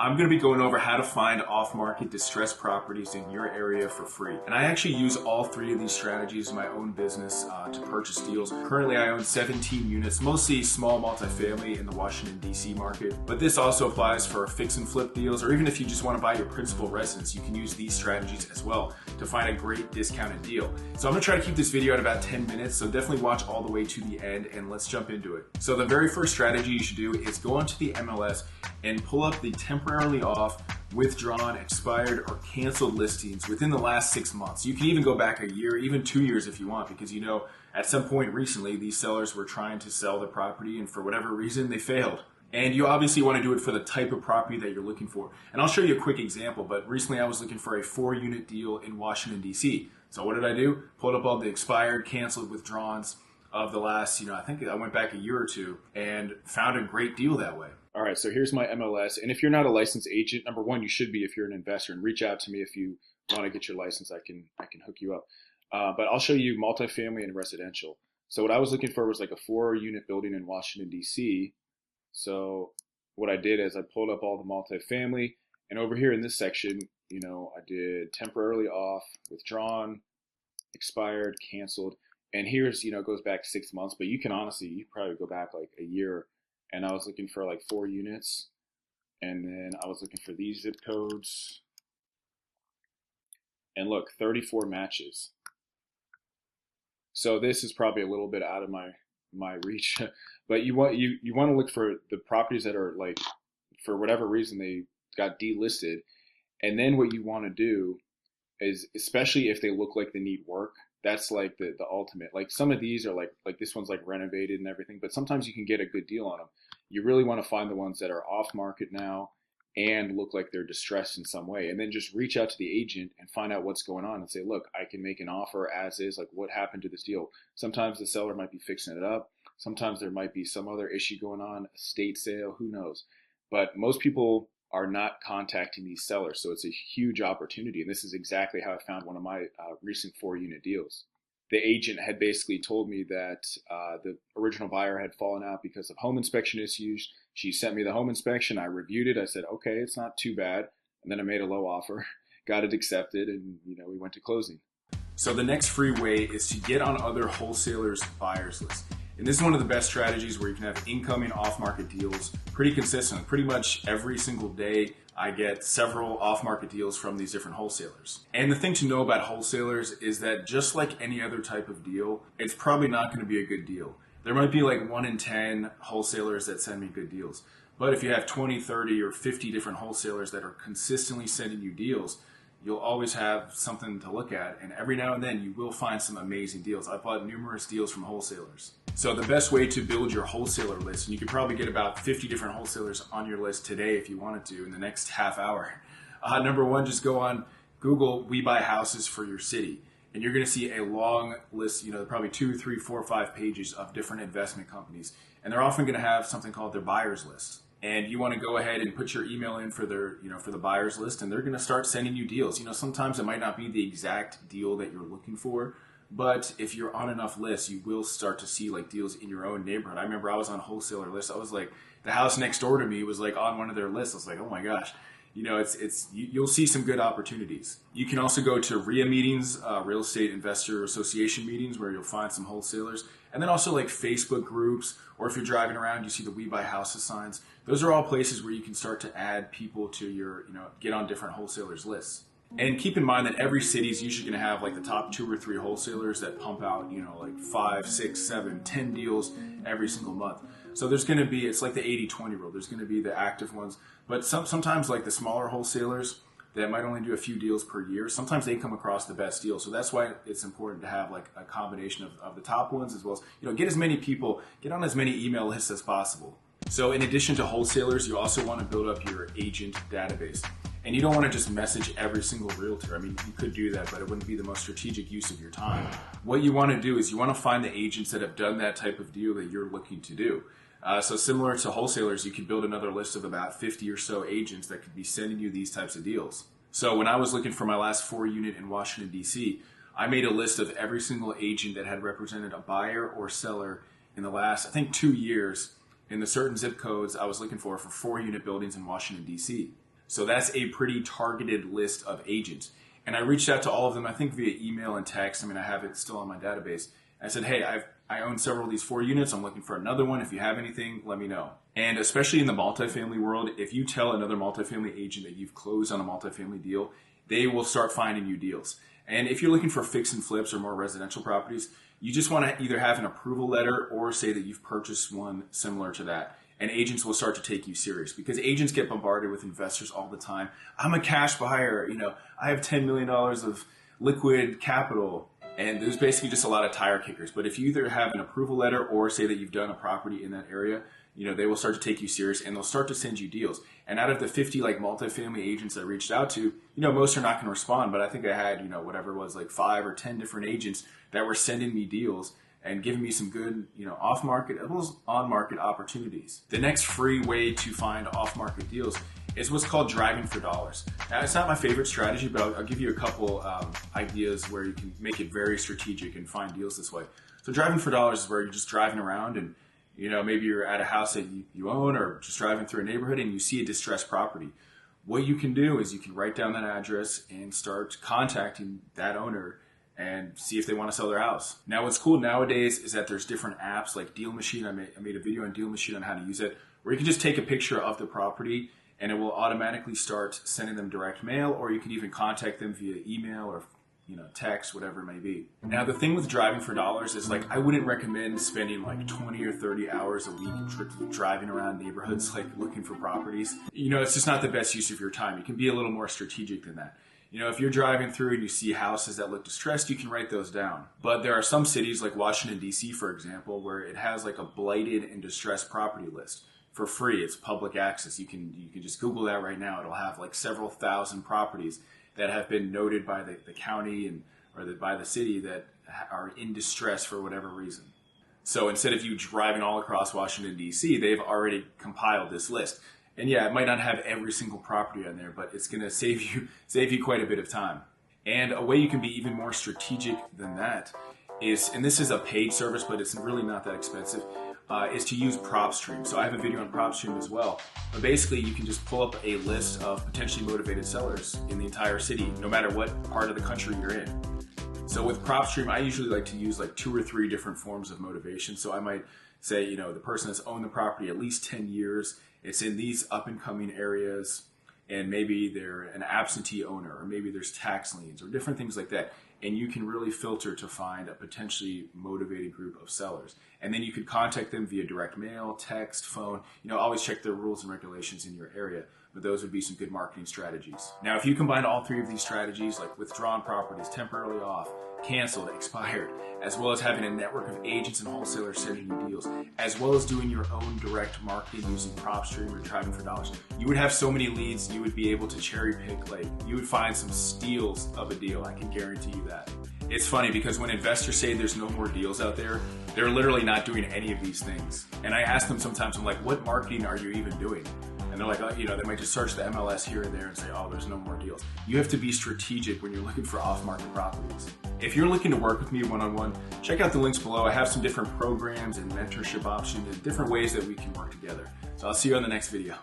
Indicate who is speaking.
Speaker 1: I'm going to be going over how to find off-market distressed properties in your area for free. And I actually use all three of these strategies in my own business to purchase deals. Currently, I own 17 units, mostly small multifamily in the Washington, D.C. market. But this also applies for fix and flip deals, or even if you just want to buy your principal residence, you can use these strategies as well to find a great discounted deal. So I'm going to try to keep this video at about 10 minutes, so definitely watch all the way to the end, and let's jump into it. So the very first strategy you should do is go onto the MLS and pull up the temporarily off, withdrawn, expired, or canceled listings within the last 6 months. You can even go back a year, even 2 years if you want, because you know at some point recently these sellers were trying to sell the property and for whatever reason they failed. And you obviously want to do it for the type of property that you're looking for. And I'll show you a quick example, but recently I was looking for a 4-unit deal in Washington, D.C. So what did I do? Pulled up all the expired, canceled, withdrawns of the last, I think I went back a year or two and found a great deal that way. All right, so here's my MLS. And if you're not a licensed agent, number one, you should be if you're an investor, and reach out to me if you want to get your license. I can hook you up. But I'll show you multifamily and residential. So what I was looking for was like a 4-unit building in Washington, D.C. So what I did is I pulled up all the multifamily, and over here in this section, I did temporarily off, withdrawn, expired, canceled. And here's, it goes back 6 months, but you probably go back like a year. And I was looking for like 4 units. And then I was looking for these zip codes. And look, 34 matches. So this is probably a little bit out of my reach. But you want to look for the properties that are like, for whatever reason, they got delisted. And then what you want to do is, especially if they look like they need work, that's like the ultimate. Like some of these are like this one's like renovated and everything, but sometimes you can get a good deal on them. You really want to find the ones that are off market now and look like they're distressed in some way. And then just reach out to the agent and find out what's going on and say, look, I can make an offer as is, like what happened to this deal? Sometimes the seller might be fixing it up. Sometimes there might be some other issue going on, estate sale, who knows? But most people are not contacting these sellers. So it's a huge opportunity. And this is exactly how I found one of my recent 4-unit deals. The agent had basically told me that the original buyer had fallen out because of home inspection issues. She sent me the home inspection. I reviewed it. I said, okay, it's not too bad. And then I made a low offer, got it accepted, and we went to closing. So the next free way is to get on other wholesalers' buyers list. And this is one of the best strategies where you can have incoming off-market deals pretty consistent. Pretty much every single day, I get several off-market deals from these different wholesalers. And the thing to know about wholesalers is that just like any other type of deal, it's probably not going to be a good deal. There might be like 1 in 10 wholesalers that send me good deals. But if you have 20, 30, or 50 different wholesalers that are consistently sending you deals, you'll always have something to look at. And every now and then you will find some amazing deals. I've bought numerous deals from wholesalers. So the best way to build your wholesaler list, and you can probably get about 50 different wholesalers on your list today if you wanted to in the next half hour. Number one, just go on Google, we buy houses for your city. And you're going to see a long list, probably 2, 3, 4, 5 pages of different investment companies. And they're often going to have something called their buyers list. And you want to go ahead and put your email in for their, for the buyers list, and they're going to start sending you deals. Sometimes it might not be the exact deal that you're looking for, but if you're on enough lists, you will start to see like deals in your own neighborhood. I remember I was on a wholesaler list. I was like, the house next door to me was like on one of their lists. I was like, oh my gosh. You'll see some good opportunities. You can also go to RIA meetings, Real Estate Investor Association meetings, where you'll find some wholesalers. And then also like Facebook groups, or if you're driving around, you see the We Buy Houses signs. Those are all places where you can start to add people to your, get on different wholesalers lists. And keep in mind that every city is usually going to have like the top 2 or 3 wholesalers that pump out, like 5, 6, 7, 10 deals every single month. So there's going to be, it's like the 80-20 rule. There's going to be the active ones, but sometimes like the smaller wholesalers that might only do a few deals per year, sometimes they come across the best deals. So that's why it's important to have like a combination of the top ones, as well as, get as many people, get on as many email lists as possible. So in addition to wholesalers, you also want to build up your agent database. And you don't want to just message every single realtor. I mean, you could do that, but it wouldn't be the most strategic use of your time. What you want to do is you want to find the agents that have done that type of deal that you're looking to do. So similar to wholesalers, you could build another list of about 50 or so agents that could be sending you these types of deals. So when I was looking for my last 4-unit in Washington, D.C., I made a list of every single agent that had represented a buyer or seller in the last, I think, 2 years in the certain zip codes I was looking for 4-unit buildings in Washington, D.C. So that's a pretty targeted list of agents. And I reached out to all of them, I think via email and text. I mean, I have it still on my database. I said, hey, I own several of these 4 units. I'm looking for another one. If you have anything, let me know. And especially in the multifamily world, if you tell another multifamily agent that you've closed on a multifamily deal, they will start finding you deals. And if you're looking for fix and flips or more residential properties, you just want to either have an approval letter or say that you've purchased one similar to that. And agents will start to take you serious because agents get bombarded with investors all the time. I'm a cash buyer, I have $10 million of liquid capital. And there's basically just a lot of tire kickers. But if you either have an approval letter or say that you've done a property in that area, they will start to take you serious and they'll start to send you deals. And out of the 50 multifamily agents I reached out to, most are not going to respond. But I think I had, whatever it was, 5 or 10 different agents that were sending me deals and giving me some good, off-market as well as on-market opportunities. The next free way to find off-market deals is what's called driving for dollars. Now, it's not my favorite strategy, but I'll give you a couple ideas where you can make it very strategic and find deals this way. So driving for dollars is where you're just driving around and, maybe you're at a house that you own or just driving through a neighborhood and you see a distressed property. What you can do is you can write down that address and start contacting that owner and see if they want to sell their house. Now, what's cool nowadays is that there's different apps like Deal Machine. I made a video on Deal Machine on how to use it, where you can just take a picture of the property and it will automatically start sending them direct mail, or you can even contact them via email or text, whatever it may be. Now, the thing with driving for dollars is I wouldn't recommend spending 20 or 30 hours a week driving around neighborhoods looking for properties. It's just not the best use of your time. You can be a little more strategic than that. If you're driving through and you see houses that look distressed, you can write those down. But there are some cities like Washington, D.C., for example, where it has a blighted and distressed property list for free. It's public access. You can just Google that right now. It'll have several thousand properties that have been noted by the county or by the city that are in distress for whatever reason. So instead of you driving all across Washington, D.C., they've already compiled this list. And yeah, it might not have every single property on there, but it's going to save you quite a bit of time. And a way you can be even more strategic than that is, and this is a paid service, but it's really not that expensive, is to use PropStream. So I have a video on PropStream as well. But basically, you can just pull up a list of potentially motivated sellers in the entire city, no matter what part of the country you're in. So with PropStream, I usually like to use 2 or 3 different forms of motivation. So I might say, the person has owned the property at least 10 years. It's in these up-and-coming areas, and maybe they're an absentee owner, or maybe there's tax liens, or different things like that. And you can really filter to find a potentially motivated group of sellers. And then you could contact them via direct mail, text, phone. Always check the rules and regulations in your area. But those would be some good marketing strategies. Now, if you combine all 3 of these strategies, like withdrawn properties, temporarily off, canceled, expired, as well as having a network of agents and wholesalers sending you deals, as well as doing your own direct marketing using PropStream or driving for dollars, you would have so many leads, you would be able to cherry pick, you would find some steals of a deal. I can guarantee you that. It's funny because when investors say there's no more deals out there, they're literally not doing any of these things. And I ask them sometimes, I'm like, what marketing are you even doing? And they're like, oh, they might just search the MLS here and there and say, oh, there's no more deals. You have to be strategic when you're looking for off-market properties. If you're looking to work with me one-on-one, check out the links below. I have some different programs and mentorship options and different ways that we can work together. So I'll see you on the next video.